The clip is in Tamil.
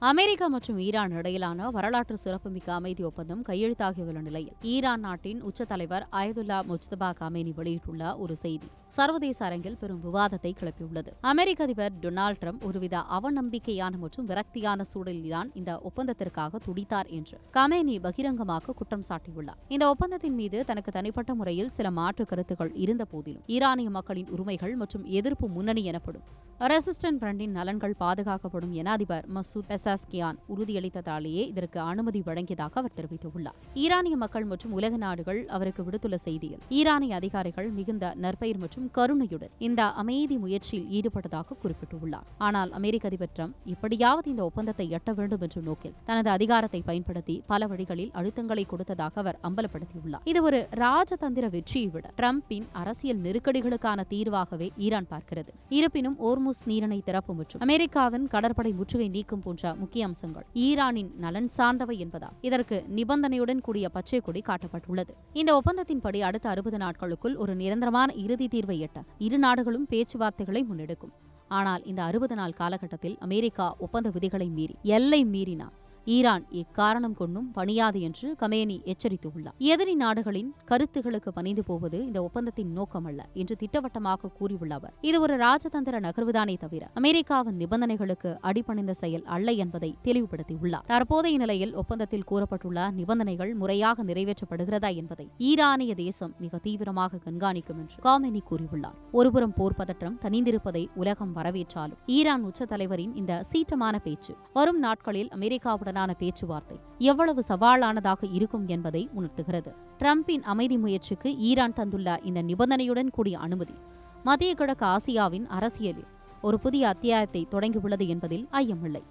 அமெரிக்கா மற்றும் ஈரான் இடையிலான வரலாற்று சிறப்புமிக்க அமைதி ஒப்பந்தம் கையெழுத்தாகியுள்ள நிலையில் ஈரான் நாட்டின் உச்ச தலைவர் அயதுல்லா முஜ்தபா கமேனி வெளியிட்டுள்ள ஒரு செய்தி சர்வதேச அரங்கில் பெரும் விவாதத்தை கிளப்பியுள்ளது. அமெரிக்க அதிபர் டொனால்டு டிரம்ப் ஒருவித அவநம்பிக்கையான மற்றும் விரக்தியான சூழலில்தான் இந்த ஒப்பந்தத்திற்காக துடித்தார் என்று கமேனி பகிரங்கமாக குற்றம் சாட்டியுள்ளார். இந்த ஒப்பந்தத்தின் மீது தனக்கு தனிப்பட்ட முறையில் சில மாற்று கருத்துக்கள் இருந்த போதிலும் ஈரானிய மக்களின் உரிமைகள் மற்றும் எதிர்ப்பு முன்னணி எனப்படும் ரெசிஸ்டன்ட் ஃப்ரண்டின் நலன்கள் பாதுகாக்கப்படும் என அதிபர் மசூத் பெசாஸ்கியான் உறுதியளித்ததாலேயே இதற்கு அனுமதி வழங்கியதாக அவர் தெரிவித்துள்ளார். ஈரானிய மக்கள் மற்றும் உலக நாடுகள் அவருக்கு விடுத்துள்ள செய்தியில் ஈரானிய அதிகாரிகள் மிகுந்த நற்பெயர் மற்றும் கருணையுடன் இந்த அமைதி முயற்சியில் ஈடுபட்டதாக குறிப்பிட்டுள்ளார். ஆனால் அமெரிக்க அதிபர் டிரம்ப் இப்படியாவது இந்த ஒப்பந்தத்தை எட்ட வேண்டும் என்ற நோக்கில் தனது அதிகாரத்தை பயன்படுத்தி பல வழிகளில் அழுத்தங்களை கொடுத்ததாக அவர் அம்பலப்படுத்தியுள்ளார். இது ஒரு ராஜதந்திர வெற்றியை விட டிரம்பின் அரசியல் நெருக்கடிகளுக்கான தீர்வாகவே ஈரான் பார்க்கிறது. இருப்பினும் ஓர்முஸ் நீரிணை திறப்பு மற்றும் அமெரிக்காவின் கடற்படை முற்றுகை நீக்கும் போன்ற முக்கிய அம்சங்கள் ஈரானின் நலன் சார்ந்தவை என்பதால் இதற்கு நிபந்தனையுடன் கூடிய பச்சை கொடி காட்டப்பட்டுள்ளது. இந்த ஒப்பந்தத்தின்படி அடுத்த 60 நாட்களுக்குள் ஒரு நிரந்தரமான இறுதி தீர்வை எட்ட இரு நாடுகளும் பேச்சுவார்த்தைகளை முன்னெடுக்கும். ஆனால் இந்த 60 நாள் காலகட்டத்தில் அமெரிக்கா ஒப்பந்த விதிகளை மீறி எல்லை மீறினார் ஈரான் இக்காரணம் கொண்டும் பணியாது என்று கமேனி எச்சரித்துள்ளார். எதிரி நாடுகளின் கருத்துகளுக்கு பணிந்து போவது இந்த ஒப்பந்தத்தின் நோக்கமல்ல என்று திட்டவட்டமாக கூறியுள்ள அவர் இது ஒரு ராஜதந்திர நகர்வுதானே தவிர அமெரிக்காவின் நிபந்தனைகளுக்கு அடிபணிந்த செயல் அல்ல என்பதை தெளிவுபடுத்தியுள்ளார். தற்போதைய நிலையில் ஒப்பந்தத்தில் கூறப்பட்டுள்ள நிபந்தனைகள் முறையாக நிறைவேற்றப்படுகிறதா என்பதை ஈரானிய தேசம் மிக தீவிரமாக கண்காணிக்கும் என்று கமேனி கூறியுள்ளார். ஒருபுறம் போர் பதற்றம் தணிந்திருப்பதை உலகம் வரவேற்றாலும் ஈரான் உச்ச தலைவரின் இந்த சீற்றமான பேச்சு வரும் நாட்களில் அமெரிக்காவுடன் பேச்சுவார்த்தை எவ்வளவு சவாலானதாக இருக்கும் என்பதை உணர்த்துகிறது. டிரம்பின் அமைதி முயற்சிக்கு ஈரான் தந்துள்ள இந்த நிபந்தனையுடன் கூடிய அனுமதி மத்திய கிழக்கு ஆசியாவின் அரசியலில் ஒரு புதிய அத்தியாயத்தை தொடங்கியுள்ளது என்பதில் ஐயமில்லை.